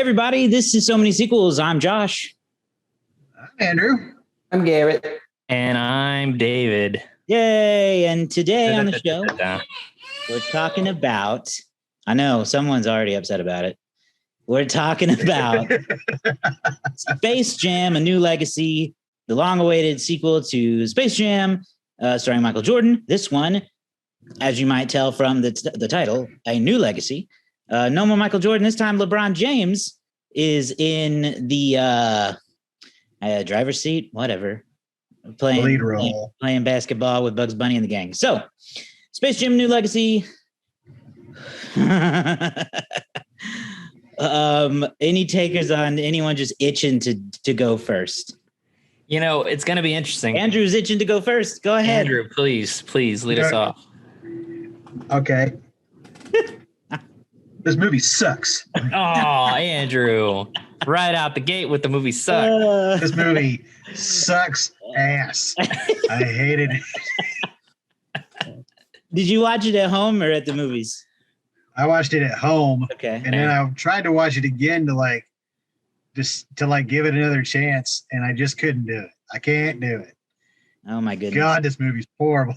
everybody, this is So Many Sequels. I'm Josh. I'm Andrew. I'm Garrett. And I'm David. Yay. And today on the show, we're talking about, I know someone's already upset about it. We're talking about Space Jam, A New Legacy, the long-awaited sequel to Space Jam, starring Michael Jordan. This one, as you might tell from the title, A New Legacy. No more Michael Jordan. This time, LeBron James is in the driver's seat, whatever, lead role, playing basketball with Bugs Bunny and the gang. So, Space Jam: New Legacy. Any takers on anyone just itching to go first? You know, it's going to be interesting. Andrew's itching to go first. Go ahead. Andrew, please lead us off. Okay. This movie sucks. Oh, Andrew. Right out the gate with the movie suck. This movie sucks ass. I hated it. Did you watch it at home or at the movies? I watched it at home. Okay. And then I tried to watch it again to give it another chance, and I just couldn't do it. I can't do it. Oh my goodness. God, this movie's horrible.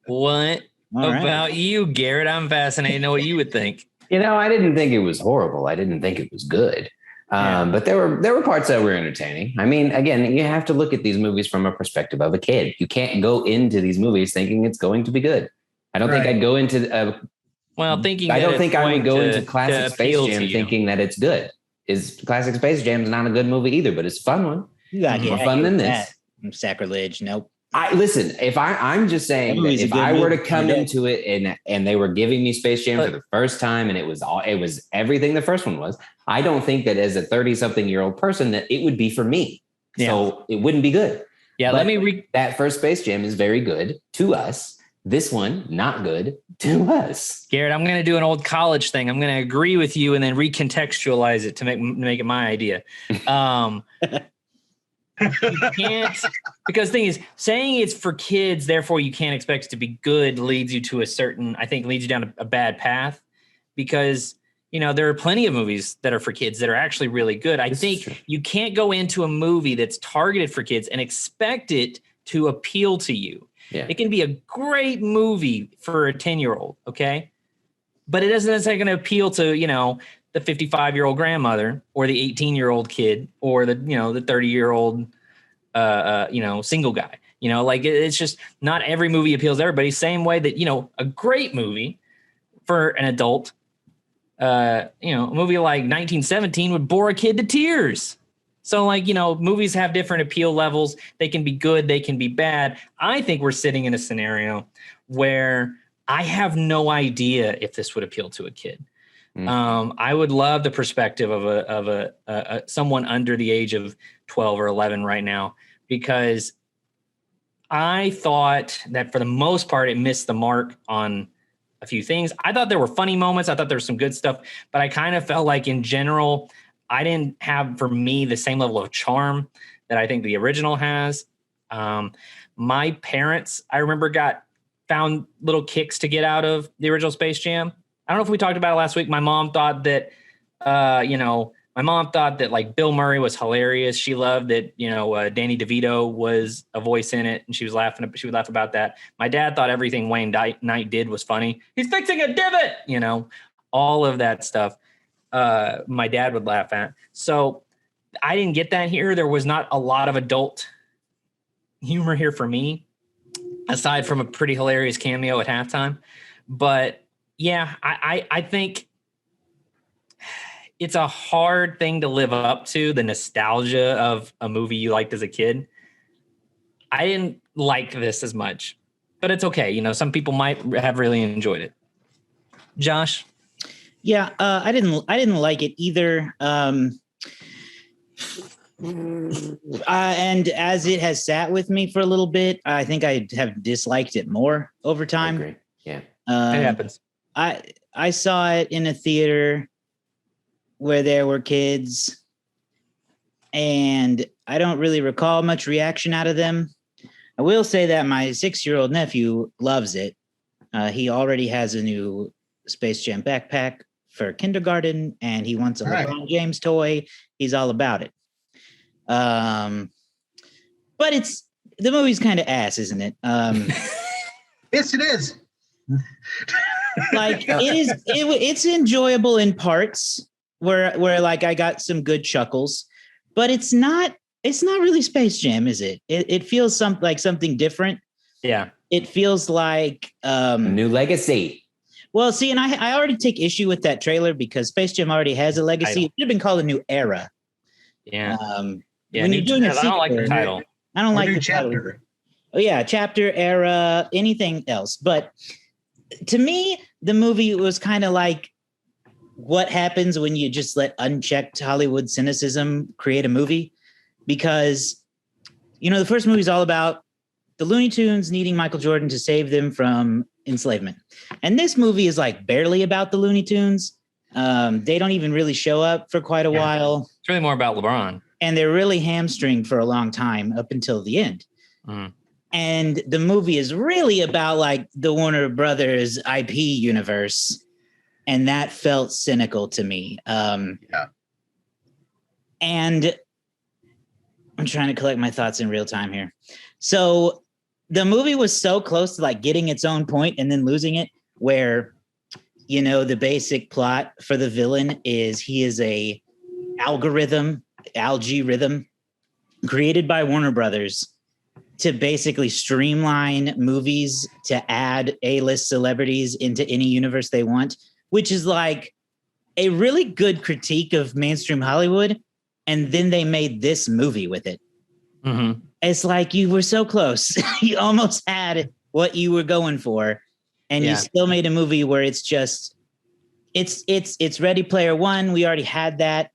What about you, Garrett? I'm fascinated to know what you would think. You know, I didn't think it was horrible. I didn't think it was good. But there were parts that were entertaining. I mean, again, you have to look at these movies from a perspective of a kid. You can't go into these movies thinking it's going to be good. I don't think I'd go into I don't think I would go into classic Space Jam thinking that it's good. Classic Space Jam is not a good movie either, but it's a fun one. More fun than this. Sacrilege. Nope. Listen, if I'm just saying that if I were to come into it and they were giving me Space Jam for the first time and it was everything the first one was, I don't think that as a 30-something-year-old person that it would be for me. Yeah. So it wouldn't be good. Yeah, but that first Space Jam is very good to us. This one, not good to us. Garrett, I'm going to do an old college thing. I'm going to agree with you and then recontextualize it to make it my idea. You can't, because the thing is, saying it's for kids, therefore you can't expect it to be good, leads you down a bad path, because, you know, there are plenty of movies that are for kids that are actually really good. I think you can't go into a movie that's targeted for kids and expect it to appeal to you. Yeah. It can be a great movie for a 10-year-old, okay? But it isn't necessarily going to appeal to, you know, the 55-year-old grandmother or the 18-year-old kid or the 30-year-old, single guy. You know, like it's just not every movie appeals to everybody. Same way that, you know, a great movie for an adult, a movie like 1917 would bore a kid to tears. So, like, you know, movies have different appeal levels. They can be good. They can be bad. I think we're sitting in a scenario where I have no idea if this would appeal to a kid. I would love the perspective of a someone under the age of 12 or 11 right now, because I thought that for the most part, it missed the mark on a few things. I thought there were funny moments. I thought there was some good stuff, but I kind of felt like in general, I didn't have, for me, the same level of charm that I think the original has. My parents, I remember, found little kicks to get out of the original Space Jam. I don't know if we talked about it last week. My mom thought that, like Bill Murray was hilarious. She loved that, Danny DeVito was a voice in it, and she would laugh about that. My dad thought everything Wayne Knight did was funny. He's fixing a divot, all of that stuff. My dad would laugh at. So I didn't get that here. There was not a lot of adult humor here for me, aside from a pretty hilarious cameo at halftime. But yeah, I think it's a hard thing to live up to, the nostalgia of a movie you liked as a kid. I didn't like this as much, but it's okay. Some people might have really enjoyed it. Josh? Yeah, I didn't like it either. And as it has sat with me for a little bit, I think I have disliked it more over time. I agree. Yeah, it happens. I saw it in a theater where there were kids, and I don't really recall much reaction out of them. I will say that my 6-year-old nephew loves it. He already has a new Space Jam backpack for kindergarten, and he wants a LeBron James toy. He's all about it. But the movie's kind of ass, isn't it? Yes, it is. Like it's enjoyable in parts where like I got some good chuckles, but it's not really Space Jam, is it? It feels like something different. Yeah. It feels like a new legacy. Well, see, and I already take issue with that trailer because Space Jam already has a legacy. It should have been called a new era. Yeah. When you're doing a sequel, I don't like the title. I don't like the chapter. title. Oh yeah, chapter, era, anything else. But to me, the movie was kind of like what happens when you just let unchecked Hollywood cynicism create a movie. Because, the first movie is all about the Looney Tunes needing Michael Jordan to save them from enslavement. And this movie is like barely about the Looney Tunes. They don't even really show up for quite a while. It's really more about LeBron. And they're really hamstringed for a long time up until the end. Mm. And the movie is really about like the Warner Brothers IP universe. And that felt cynical to me. And I'm trying to collect my thoughts in real time here. So the movie was so close to like getting its own point and then losing it, where, the basic plot for the villain is he is a algorithm created by Warner Brothers to basically streamline movies to add A-list celebrities into any universe they want, which is like a really good critique of mainstream Hollywood. And then they made this movie with it. Mm-hmm. It's like you were so close. You almost had what you were going for. And you still made a movie where it's just, it's Ready Player One. We already had that.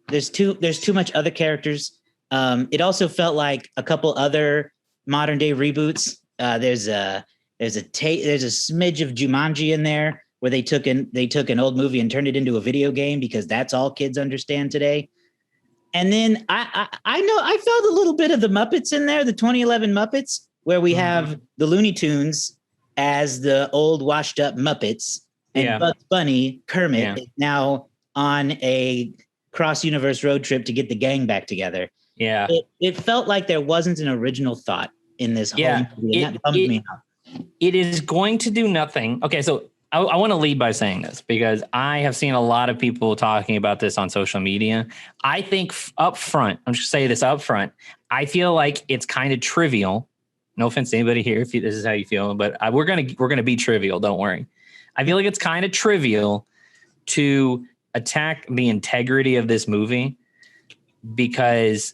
There's too much other characters. It also felt like a couple other modern day reboots. There's a smidge of Jumanji in there where they took an old movie and turned it into a video game because that's all kids understand today. And then I know I felt a little bit of the Muppets in there, the 2011 Muppets, where we have the Looney Tunes as the old washed up Muppets, and Bugs Bunny, Kermit, is now on a cross-universe road trip to get the gang back together. Yeah. It felt like there wasn't an original thought in this whole movie, and that bummed me out. It is going to do nothing. Okay, so I want to lead by saying this because I have seen a lot of people talking about this on social media. I think up front, I'm just saying this up front, I feel like it's kind of trivial. No offense to anybody here if this is how you feel, but we're gonna be trivial. Don't worry. I feel like it's kind of trivial to attack the integrity of this movie because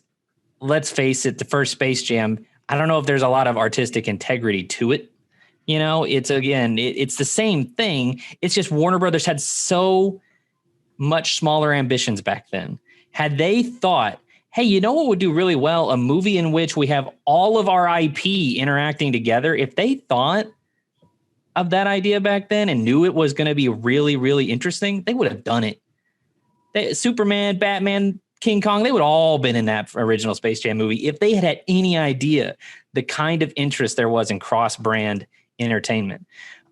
let's face it, the first Space Jam, I don't know if there's a lot of artistic integrity to it. It's the same thing. It's just Warner Brothers had so much smaller ambitions back then. Had they thought, hey, you know what would do really well? A movie in which we have all of our IP interacting together. If they thought of that idea back then and knew it was going to be really, really interesting, they would have done it. Superman, Batman, King Kong, they would all been in that original Space Jam movie if they had any idea the kind of interest there was in cross-brand entertainment.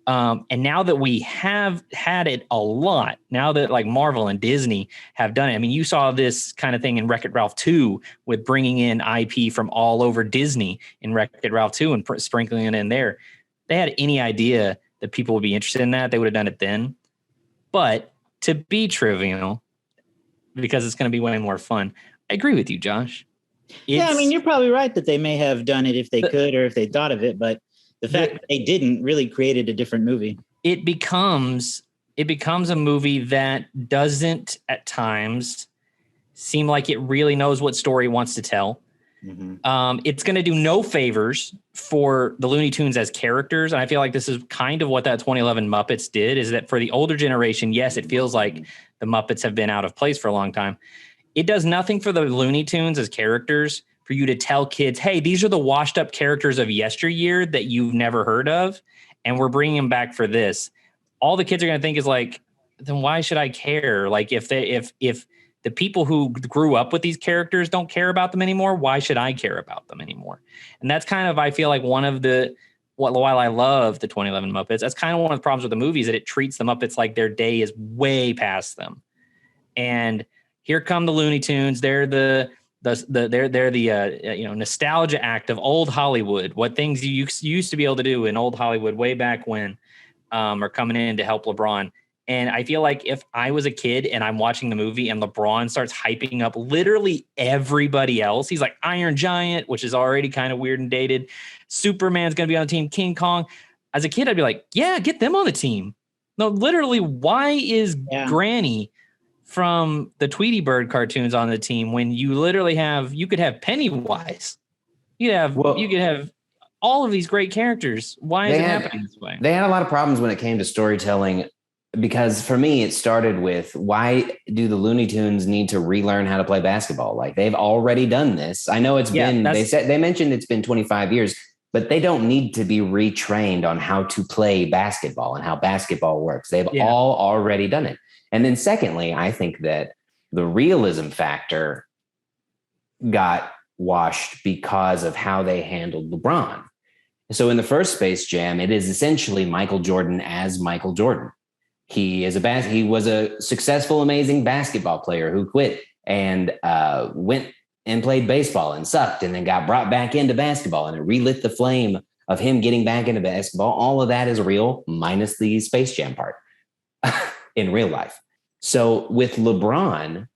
And now that we have had it a lot, now that like Marvel and Disney have done it, I mean, you saw this kind of thing in Wreck-It Ralph 2 with bringing in IP from all over Disney in Wreck-It Ralph 2 and sprinkling it in there. They had any idea that people would be interested in that, they would have done it then. But to be trivial, because it's going to be way more fun, I agree with you, Josh. I mean, you're probably right that they may have done it if they could or if they thought of it, but the fact that they didn't really created a different movie. It becomes a movie that doesn't at times seem like it really knows what story it wants to tell. Mm-hmm. It's going to do no favors for the Looney Tunes as characters. And I feel like this is kind of what that 2011 Muppets did, is that for the older generation, yes, it feels like the Muppets have been out of place for a long time. It does nothing for the Looney Tunes as characters for you to tell kids, hey, these are the washed up characters of yesteryear that you've never heard of, and we're bringing them back for this. All the kids are going to think is like, then why should I care? Like if the people who grew up with these characters don't care about them anymore, why should I care about them anymore? And that's kind of, I feel like one of the while I love the 2011 Muppets, that's kind of one of the problems with the movie is that it treats the Muppets like their day is way past them. And here come the Looney Tunes. They're the nostalgia act of old Hollywood. What things you used to be able to do in old Hollywood way back when are coming in to help LeBron. And I feel like if I was a kid and I'm watching the movie and LeBron starts hyping up literally everybody else, he's like Iron Giant, which is already kind of weird and dated. Superman's going to be on the team. King Kong. As a kid, I'd be like, yeah, get them on the team. No, literally, why is Granny from the Tweety Bird cartoons on the team when you literally you could have Pennywise. You could have all of these great characters. Why is it happening this way? They had a lot of problems when it came to storytelling. Because for me, it started with, why do the Looney Tunes need to relearn how to play basketball? Like, they've already done this. I know they mentioned it's been 25 years, but they don't need to be retrained on how to play basketball and how basketball works. They've all already done it. And then secondly, I think that the realism factor got washed because of how they handled LeBron. So in the first Space Jam, it is essentially Michael Jordan as Michael Jordan. He was a successful, amazing basketball player who quit and went and played baseball and sucked and then got brought back into basketball, and it relit the flame of him getting back into basketball. All of that is real, minus the Space Jam part in real life. So with LeBron,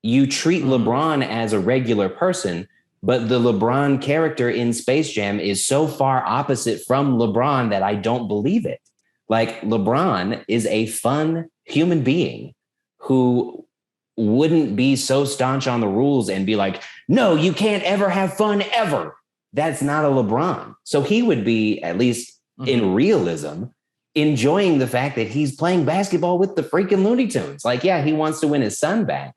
you treat LeBron as a regular person, but the LeBron character in Space Jam is so far opposite from LeBron that I don't believe it. Like, LeBron is a fun human being who wouldn't be so staunch on the rules and be like, no, you can't ever have fun ever. That's not a LeBron. So he would be, at least in realism, enjoying the fact that he's playing basketball with the freaking Looney Tunes. Like, yeah, he wants to win his son back,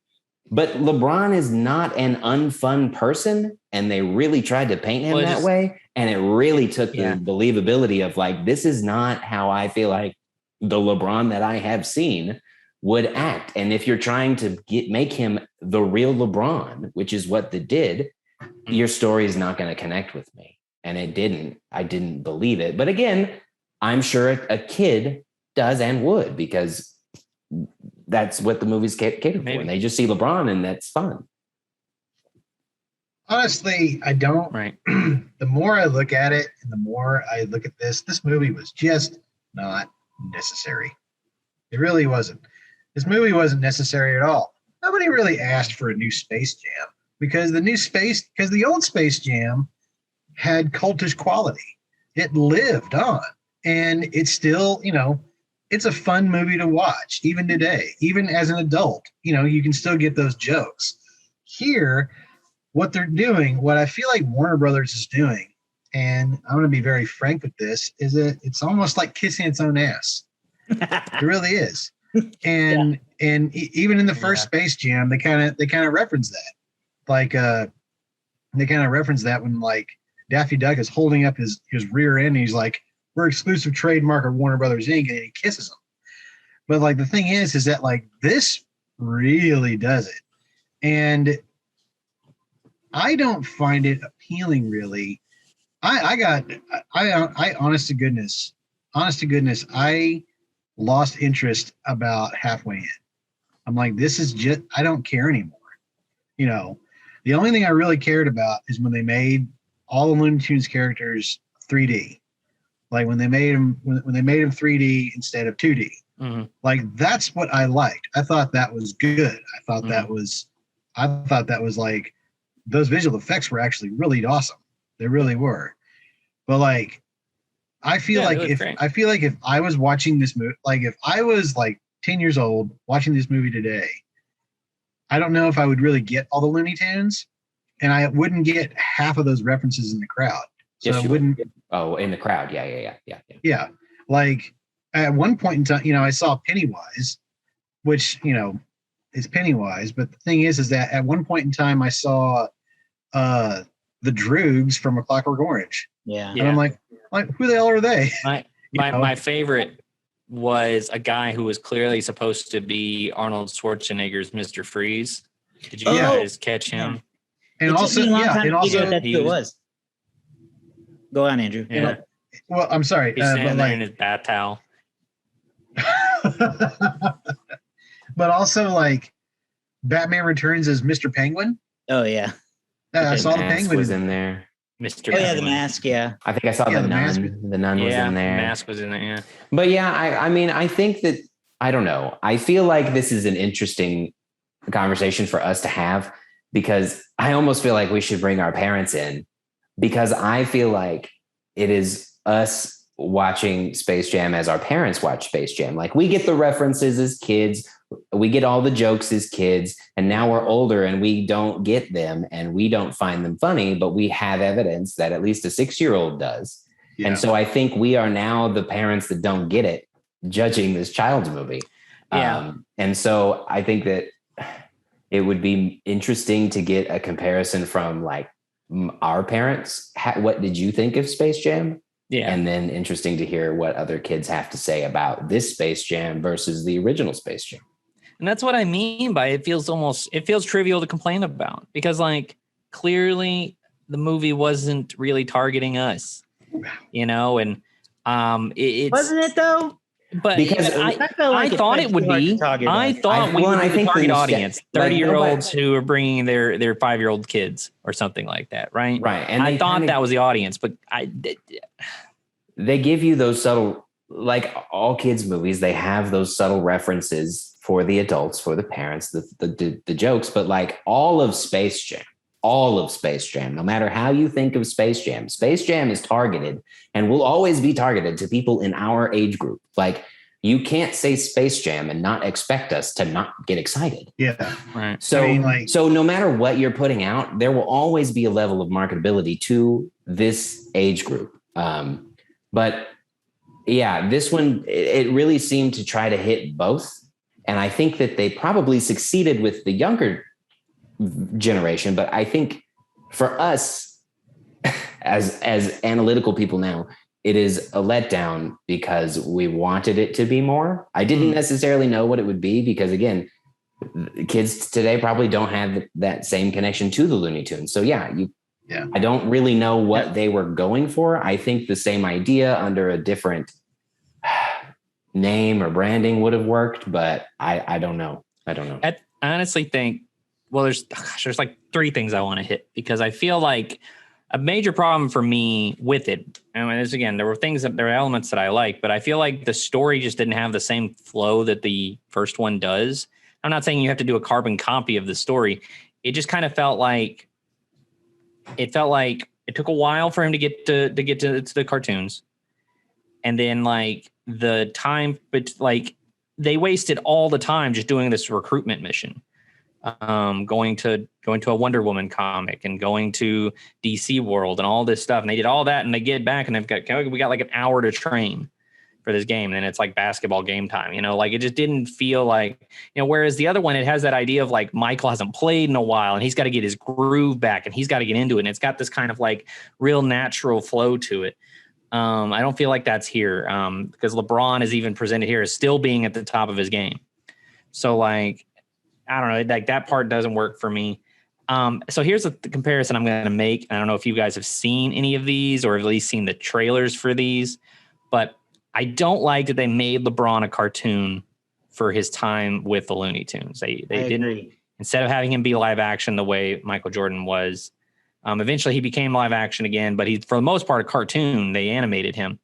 but LeBron is not an unfun person. And they really tried to paint him that way. And it really took the believability of, like, this is not how I feel like the LeBron that I have seen would act. And if you're trying to make him the real LeBron, which is what they did, your story is not going to connect with me. And it didn't. I didn't believe it. But again, I'm sure a kid does and would, because that's what the movies cater for. And they just see LeBron, and that's fun. Honestly, I don't. Right. The more I look at it and the more I look at this movie was just not necessary. It really wasn't. This movie wasn't necessary at all. Nobody really asked for a new Space Jam because the old Space Jam had cultish quality. It lived on, and it's still, it's a fun movie to watch even today, even as an adult. You can still get those jokes. Here, what they're doing, what I feel like Warner Brothers is doing, and I'm going to be very frank with this, is that it's almost like kissing its own ass. It really is. And even in the first Space Jam, they kind of reference that. Like they kind of reference that when, like, Daffy Duck is holding up his rear end and he's like, we're exclusive trademark of Warner Brothers Inc. and he kisses him. But, like, the thing is that, like, this really does it. And I don't find it appealing, really. I honest to goodness, I lost interest about halfway in. I'm like, this is just, I don't care anymore. The only thing I really cared about is when they made all the Looney Tunes characters 3D. Like when they made them 3D instead of 2D. Mm-hmm. Like, that's what I liked. I thought that was good. I thought that was like, those visual effects were actually really awesome. They really were. But, like, I feel like if I was watching this movie, like if I was like 10 years old watching this movie today, I don't know if I would really get all the Looney Tunes, and I wouldn't get half of those references in the crowd. So yes, I wouldn't. Oh, in the crowd. Yeah. Yeah. Like at one point in time, I saw Pennywise, which, is Pennywise. But the thing is that at one point in time, I saw the Droogs from A Clockwork Orange. Yeah. And I'm like, who the hell are they? My favorite was a guy who was clearly supposed to be Arnold Schwarzenegger's Mr. Freeze. Did you guys catch him? And also, that's who it was. Go on, Andrew. Yeah. Well, I'm sorry, He's standing but there in his bath towel. but also like Batman Returns as Mr. Penguin. Oh yeah. I saw the Mask Penguin was in there. Mr. Oh yeah, the Penguin. mask. Yeah. I think I saw the nun. The nun was in there. Mask was in there. Yeah. But yeah, I mean, I think that I don't know. I feel like this is an interesting conversation for us to have because I almost feel like we should bring our parents in because I feel like it is us watching Space Jam as our parents watch Space Jam. Like we get the references as kids, we get all the jokes as kids, and now we're older and we don't get them and we don't find them funny, but we have evidence that at least a 6-year-old does. Yeah. And so I think we are now the parents that don't get it judging this child's movie. Yeah. And so I think that it would be interesting to get a comparison from like our parents. What did you think of Space Jam? Yeah. And then interesting to hear what other kids have to say about this Space Jam versus the original Space Jam. And that's what I mean by it feels trivial to complain about because like clearly the movie wasn't really targeting us, you know, and it wasn't it though? But because I thought it would be. I thought we would be the target audience, 30-year-olds who are bringing their 5-year-old kids or something like that, right? Right. And I thought that was the audience, but they give you those subtle, like all kids' movies, they have those subtle references for the adults, for the parents, the jokes, but like all of Space Jam, no matter how you think of Space Jam is targeted and will always be targeted to people in our age group. Like you can't say Space Jam and not expect us to not get excited. Yeah. Right. So, I mean, so no matter what you're putting out, there will always be a level of marketability to this age group. But yeah, this one, it really seemed to try to hit both. And I think that they probably succeeded with the younger generation, but I think for us as analytical people now, it is a letdown because we wanted it to be more. I didn't necessarily know what it would be because again, kids today probably don't have that same connection to the Looney Tunes. So yeah, I don't really know what they were going for. I think the same idea under a different name or branding would have worked, but I don't know. I honestly think, well, there's like 3 things I want to hit because I feel like a major problem for me with it. And again, there were elements that I like, but I feel like the story just didn't have the same flow that the first one does. I'm not saying you have to do a carbon copy of the story. It just kind of felt like it took a while for him to get to the cartoons. And then like the time, but like they wasted all the time just doing this recruitment mission. Going to a Wonder Woman comic and going to DC World and all this stuff. And they did all that and they get back and we got like an hour to train for this game. And then it's like basketball game time, you know, like it just didn't feel like, you know, whereas the other one, it has that idea of like Michael hasn't played in a while and he's got to get his groove back and he's got to get into it. And it's got this kind of like real natural flow to it. I don't feel like that's here because LeBron is even presented here as still being at the top of his game. So like, I don't know, like that part doesn't work for me. So here's the comparison I'm going to make. I don't know if you guys have seen any of these or at least seen the trailers for these, but I don't like that they made LeBron a cartoon for his time with the Looney Tunes. They didn't, instead of having him be live action the way Michael Jordan was. Eventually he became live action again, but he's for the most part a cartoon. They animated him.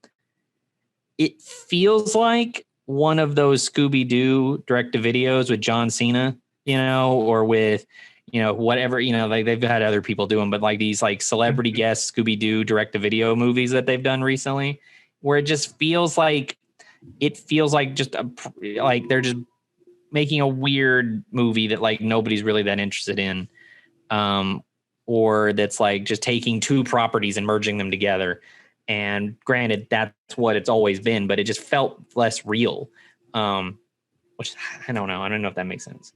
It feels like one of those Scooby-Doo direct-to-videos with John Cena, you know, or with, you know, whatever, you know, like they've had other people do them, but like these like celebrity guest Scooby-Doo direct-to-video movies that they've done recently, where it just feels like just like they're just making a weird movie that like nobody's really that interested in. Or that's like just taking 2 properties and merging them together. And granted, that's what it's always been, but it just felt less real. Which I don't know. I don't know if that makes sense.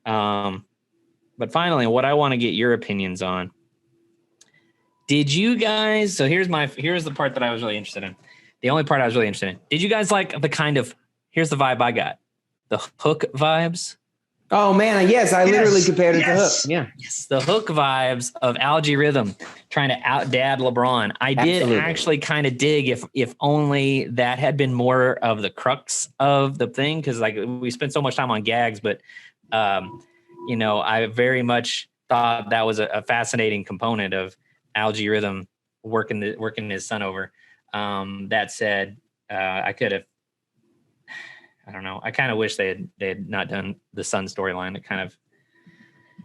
But finally, what I want to get your opinions on. Did you guys, so here's the part that I was really interested in. The only part I was really interested in. Did you guys like the kind of, here's the vibe I got. The Hook vibes Oh man, yes, I literally compared it to Hook. Yeah. Yes, the Hook vibes of Algae Rhythm trying to out-dad LeBron. I did actually kind of dig if only that had been more of the crux of the thing, because like we spent so much time on gags, but I very much thought that was a fascinating component of Algae Rhythm working his son over. That said, I could have. I don't know. I kind of wish they had not done the son storyline. It kind of,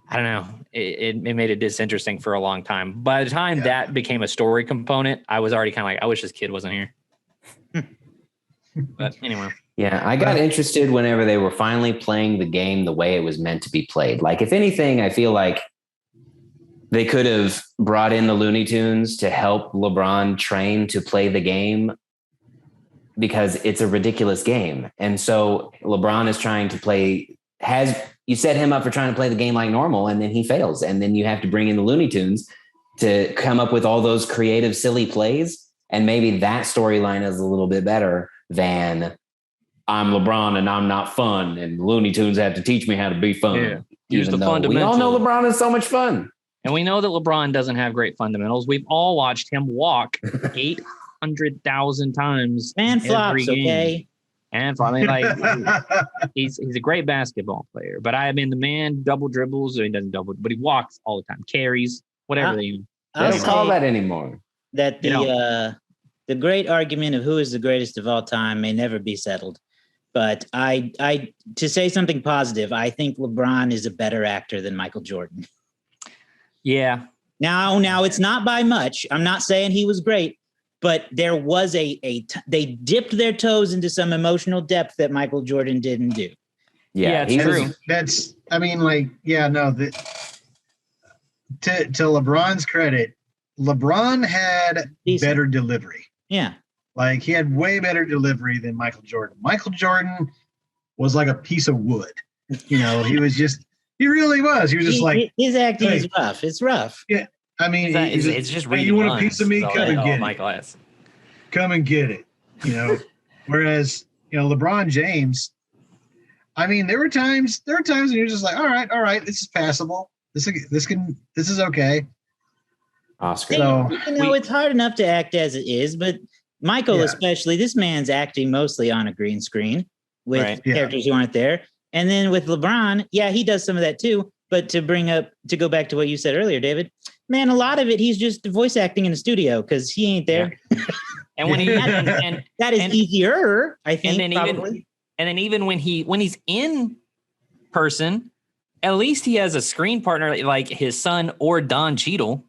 I don't know. It made it disinteresting for a long time. By the time that became a story component, I was already kind of like, I wish this kid wasn't here. But anyway. Yeah, I got interested whenever they were finally playing the game the way it was meant to be played. Like, if anything, I feel like they could have brought in the Looney Tunes to help LeBron train to play the game, because it's a ridiculous game. And so LeBron is trying to you set him up for trying to play the game like normal, and then he fails. And then you have to bring in the Looney Tunes to come up with all those creative, silly plays. And maybe that storyline is a little bit better than I'm LeBron and I'm not fun, and Looney Tunes have to teach me how to be fun. Yeah. Use the fundamentals. We all know LeBron is so much fun. And we know that LeBron doesn't have great fundamentals. We've all watched him walk 800,000 times. And flops, okay? And I mean, like, he's a great basketball player. But I mean, the man double dribbles, or he doesn't double, but he walks all the time, carries, whatever they don't call that anymore. That the great argument of who is the greatest of all time may never be settled. But I to say something positive, I think LeBron is a better actor than Michael Jordan. Yeah. Now it's not by much. I'm not saying he was great, but there was they dipped their toes into some emotional depth that Michael Jordan didn't do. Yeah, it's true. To LeBron's credit, LeBron had better delivery. Yeah. Like, he had way better delivery than Michael Jordan. Michael Jordan was like a piece of wood. He really was. He was just like, his acting is rough. It's rough. Yeah. I mean, it's just hey, you want a piece of me? Come and get it. Michael has. Come and get it. Whereas, LeBron James, I mean, there were times when you're just like, all right, this is passable. This is okay. Oscar. So, it's hard enough to act as it is, but Michael, especially, this man's acting mostly on a green screen with characters who aren't there. And then with LeBron, he does some of that too. But to go back to what you said earlier, David, man, a lot of it, he's just voice acting in the studio because he ain't there. Yeah. And when that is easier, I think. And then even when he's in person, at least he has a screen partner like his son or Don Cheadle.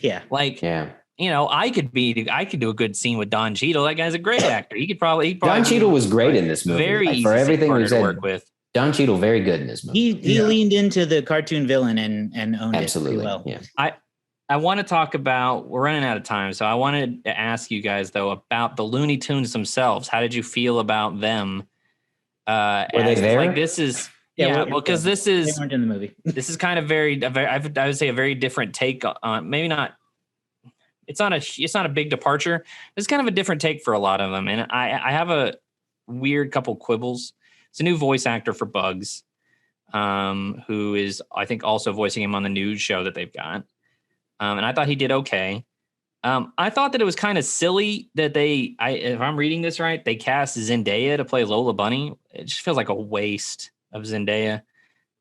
Yeah. I could do a good scene with Don Cheadle. That guy's a great actor. He probably Don Cheadle was great in this movie. Very easy for everything we said. Work with. Don Cheadle, very good in this movie. He leaned into the cartoon villain and owned it pretty well. Yeah. I want to talk about, we're running out of time, so I wanted to ask you guys, though, about the Looney Tunes themselves. How did you feel about them? Were they there? Like, this is, because this is, they weren't in the movie. This is kind of I would say a very different take on, maybe not, it's not a big departure. It's kind of a different take for a lot of them. And I have a weird couple quibbles. It's a new voice actor for Bugs, who is, I think, also voicing him on the news show that they've got. And I thought he did okay. I thought that it was kind of silly that if I'm reading this right, they cast Zendaya to play Lola Bunny. It just feels like a waste of Zendaya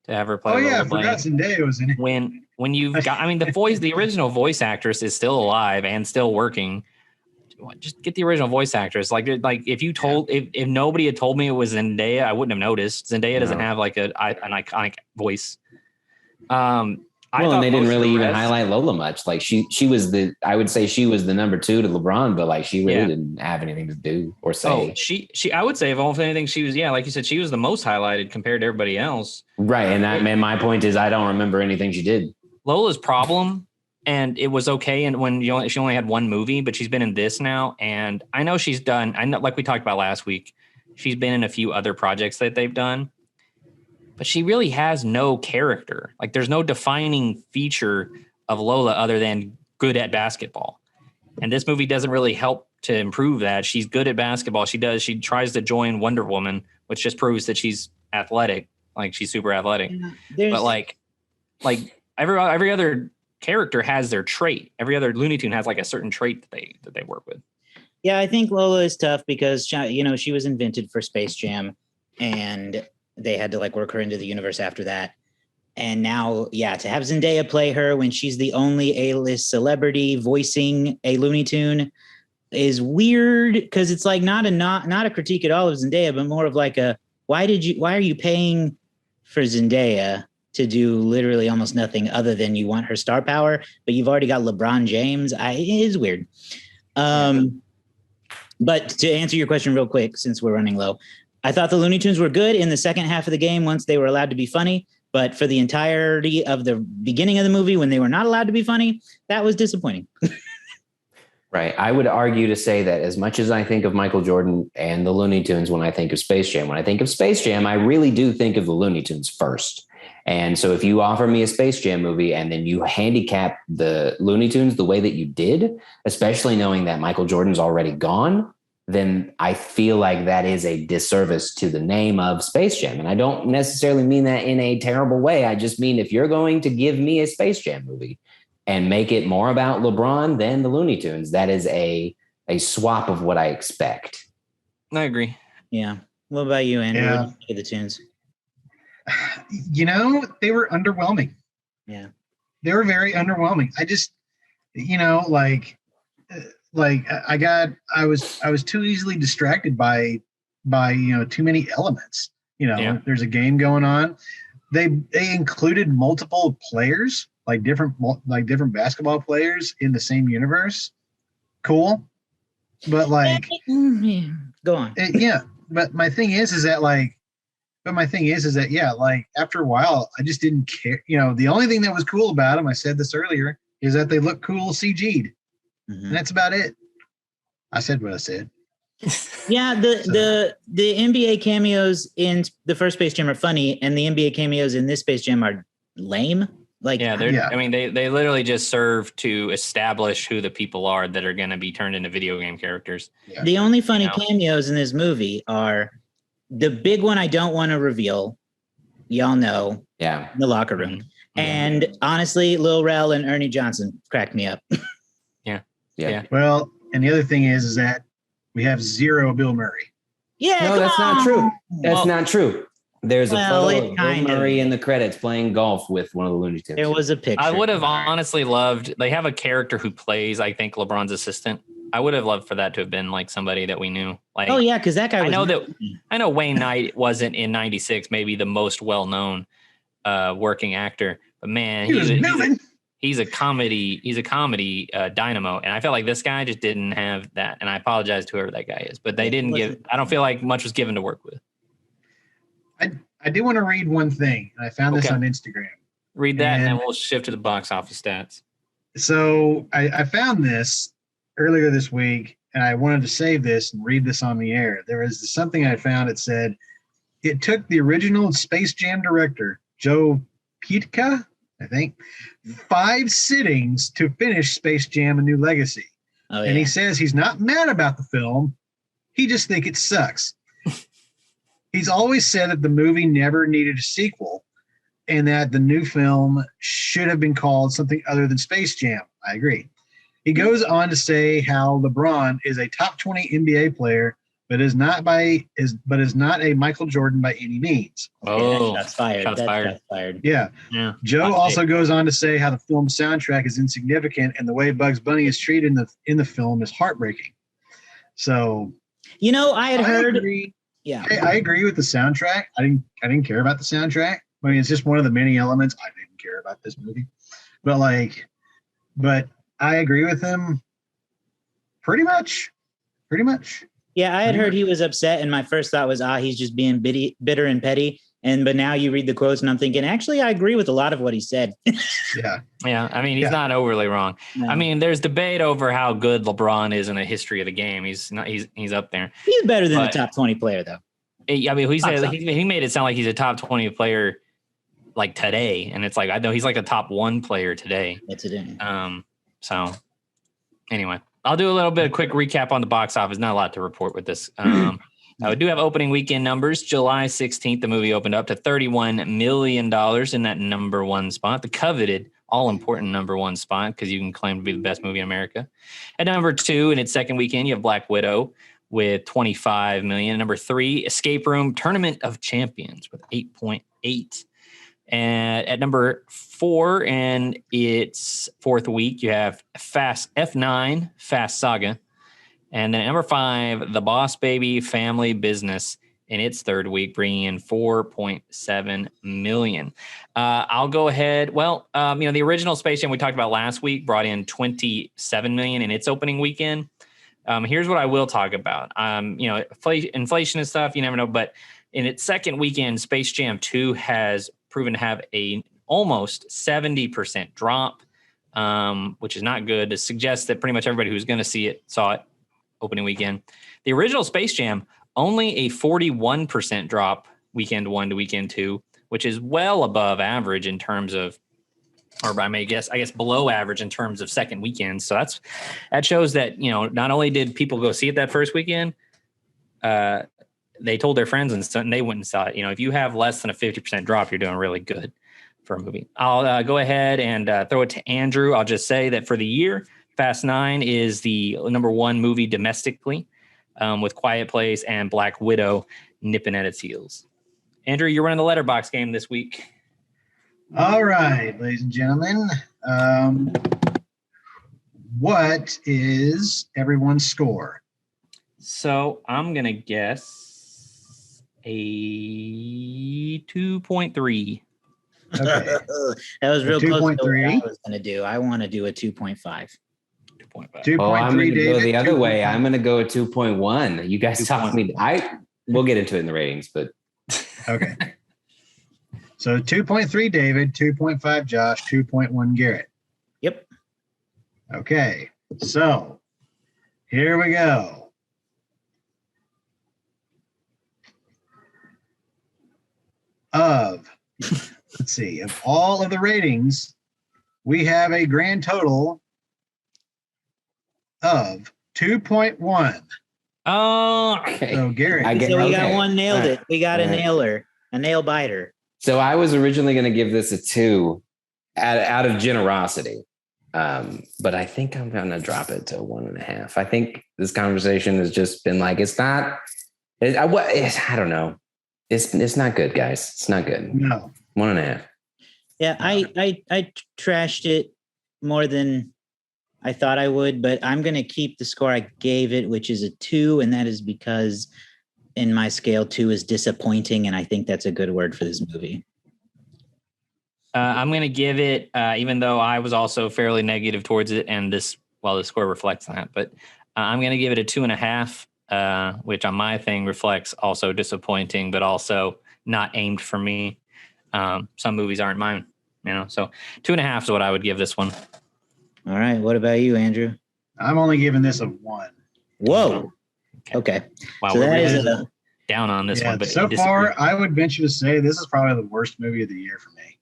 to have her play Lola Bunny. I forgot Zendaya was in it. When you've got, I mean, the original voice actress is still alive and still working. Just get the original voice actress. Like if nobody had told me it was Zendaya, I wouldn't have noticed. Zendaya doesn't have like an iconic voice. And they didn't really even highlight Lola much. Like she was I would say she was the number 2 to LeBron, but like she really didn't have anything to do or say. She I would say if anything, she was, like you said, she was the most highlighted compared to everybody else. Right. And my point is, I don't remember anything she did. Lola's problem, and it was okay. And when she only had one movie, but she's been in this now. And I know like we talked about last week, she's been in a few other projects that they've done, but she really has no character. Like, there's no defining feature of Lola other than good at basketball. And this movie doesn't really help to improve that. She's good at basketball. She tries to join Wonder Woman, which just proves that she's athletic. Like she's super athletic. Yeah, but like every other character has their trait. Every other Looney Tune has like a certain trait that they work with. Yeah, I think Lola is tough because she was invented for Space Jam, and they had to like work her into the universe after that. And now, to have Zendaya play her when she's the only A-list celebrity voicing a Looney Tune is weird, because it's like not a critique at all of Zendaya, but more of like why are you paying for Zendaya to do literally almost nothing other than you want her star power, but you've already got LeBron James. It is weird. But to answer your question real quick, since we're running low, I thought the Looney Tunes were good in the second half of the game once they were allowed to be funny. But for the entirety of the beginning of the movie, when they were not allowed to be funny, that was disappointing. Right. I would argue to say that as much as I think of Michael Jordan and the Looney Tunes when I think of Space Jam, I really do think of the Looney Tunes first. And so if you offer me a Space Jam movie and then you handicap the Looney Tunes the way that you did, especially knowing that Michael Jordan's already gone, then I feel like that is a disservice to the name of Space Jam. And I don't necessarily mean that in a terrible way. I just mean if you're going to give me a Space Jam movie and make it more about LeBron than the Looney Tunes, that is a swap of what I expect. I agree. Yeah. What about you, Andrew? What do you think of the Tunes? They were underwhelming. Yeah. They were very underwhelming. I just, I was too easily distracted by too many elements. There's a game going on. They included multiple players, like different basketball players in the same universe. Cool, but go on. But my thing is that after a while, I just didn't care. The only thing that was cool about them, I said this earlier, is that they look cool CG'd. And that's about it. I said what I said. Yeah, the NBA cameos in the first Space Jam are funny, and the NBA cameos in this Space Jam are lame. I mean, they literally just serve to establish who the people are that are going to be turned into video game characters. Yeah. The only funny cameos in this movie are the big one I don't want to reveal. Y'all know. Yeah. In the locker room. Mm-hmm. And honestly, Lil Rel and Ernie Johnson cracked me up. Yeah. Well, and the other thing is that we have zero Bill Murray. Yeah. No, that's not true. That's not true. There's a photo of Bill Murray in the credits playing golf with one of the Looney Tunes. There was a picture. I would have honestly loved, they have a character who plays, I think, LeBron's assistant. I would have loved for that to have been like somebody that we knew. Like, oh yeah, because that guy. I know Wayne Knight wasn't in '96, maybe the most well-known working actor, but man, he's a comedy dynamo, and I feel like this guy just didn't have that. And I apologize to whoever that guy is, but they didn't give. I don't feel like much was given to work with. I do want to read one thing, and I found this on Instagram. Read that, and then we'll shift to the box office stats. So I found this earlier this week, and I wanted to save this and read this on the air. There was something I found. It said it took the original Space Jam director, Joe Pytka, I think, 5 sittings to finish Space Jam: A New Legacy. Oh, yeah. And he says he's not mad about the film. He just thinks it sucks. He's always said that the movie never needed a sequel and that the new film should have been called something other than Space Jam. I agree. He goes on to say how LeBron is a top 20 NBA player, but is not a Michael Jordan by any means. Oh, that's fired. That's fired. Yeah. Joe also goes on to say how the film's soundtrack is insignificant and the way Bugs Bunny is treated in the film is heartbreaking. So, I had heard. Agree. Yeah, I agree with the soundtrack. I didn't care about the soundtrack. I mean, it's just one of the many elements I didn't care about this movie. But I agree with him pretty much. Yeah, I had heard he was upset, and my first thought was, he's just being bitter and petty. But now you read the quotes, and I'm thinking, actually, I agree with a lot of what he said. Yeah. I mean, he's not overly wrong. No. I mean, there's debate over how good LeBron is in the history of the game. He's up there. He's better than the top 20 player, though. I mean, he made it sound like he's a top 20 player like today, and it's like I know he's like a top 1 player today. That's it. So anyway, I'll do a little bit of quick recap on the box office. Not a lot to report with this. We do have opening weekend numbers. July 16th, the movie opened up to $31 million in that number one spot, the coveted, all-important number one spot, because you can claim to be the best movie in America. At number 2, in its second weekend, you have Black Widow with $25 million. Number 3, Escape Room Tournament of Champions with $8.8. And at number 4, in its fourth week, you have F9, Fast Saga. And then at number 5, The Boss Baby Family Business in its third week, bringing in $4.7 million. I'll go ahead. Well, the original Space Jam we talked about last week brought in $27 million in its opening weekend. Here's what I will talk about. Inflation and stuff, you never know. But in its second weekend, Space Jam 2 has proven to have a almost 70% drop, which is not good. It suggests that pretty much everybody who's going to see it saw it opening weekend. The original Space Jam, only a 41% drop weekend 1 to weekend 2, which is well above average in terms of, or I guess below average in terms of second weekends. So that shows that, not only did people go see it that first weekend, they told their friends and they went and saw it. If you have less than a 50% drop, you're doing really good for a movie. I'll go ahead and throw it to Andrew. I'll just say that for the year, Fast 9 is the number 1 movie domestically, with Quiet Place and Black Widow nipping at its heels. Andrew, you're running the letterbox game this week. All right, ladies and gentlemen. What is everyone's score? So I'm going to guess a 2.3. Okay. That was real close to what 2.3. I was going to do. I want to do a 2.5. 2.3. Oh, I'm going to go David, the other way. 2.1. I'm going to go at 2.1. You guys talked me. We'll get into it in the ratings, but Okay. So 2.3 David, 2.5 Josh, 2.1 Garrett. Yep. Okay. So here we go. Let's see, of all of the ratings, we have a grand total of 2.1. Oh, okay. So Garrett, So we got okay. one nailed it. We got a All right. nailer, a nail biter. So I was originally going to give this a 2 out of generosity. But I think I'm going to drop it to 1.5. I think this conversation has just been like, I don't know. It's not good, guys. It's not good. no. 1.5. Yeah, I trashed it more than I thought I would, but I'm going to keep the score I gave it, which is a 2. And that is because in my scale, 2 is disappointing. And I think that's a good word for this movie. I'm going to give it, even though I was also fairly negative towards it, and the score reflects that, but I'm going to give it a 2.5, which on my thing reflects also disappointing, but also not aimed for me. Some movies aren't mine, so 2.5 is what I would give this one. All right. What about you, Andrew? I'm only giving this a 1. Whoa. Okay. Wow, So we're that really is down on this one, but so far, I would venture to say this is probably the worst movie of the year for me.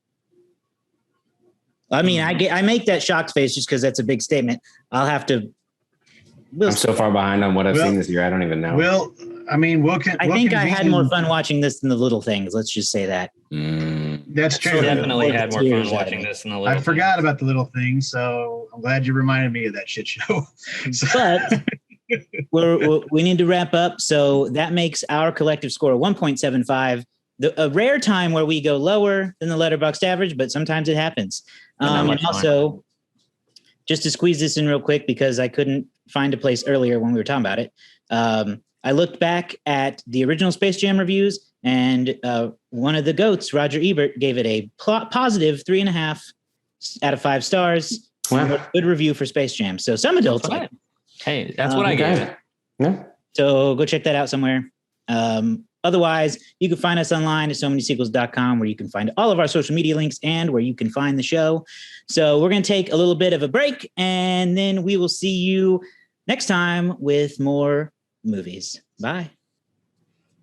I mean, I make that shocked face just because that's a big statement. I'll have to. I'm so far behind on what I've seen this year. I don't even know. I think I had more fun watching this than the little things. Let's just say that. That's true. Definitely had more fun Tears watching this than the little I forgot about the little things, so I'm glad you reminded me of that shit show. But we need to wrap up. So that makes our collective score 1.75. A rare time where we go lower than the Letterboxd average, but sometimes it happens. And also, just to squeeze this in real quick, because I couldn't find a place earlier when we were talking about it. I looked back at the original Space Jam reviews, and one of the GOATs, Roger Ebert, gave it a positive 3.5 out of 5 stars. Wow. Good review for Space Jam. So some adults like it. Hey, that's what I gave it. Yeah. So go check that out somewhere. Otherwise, you can find us online at somanysequels.com, where you can find all of our social media links and where you can find the show. So we're going to take a little bit of a break, and then we will see you next time with more movies. Bye.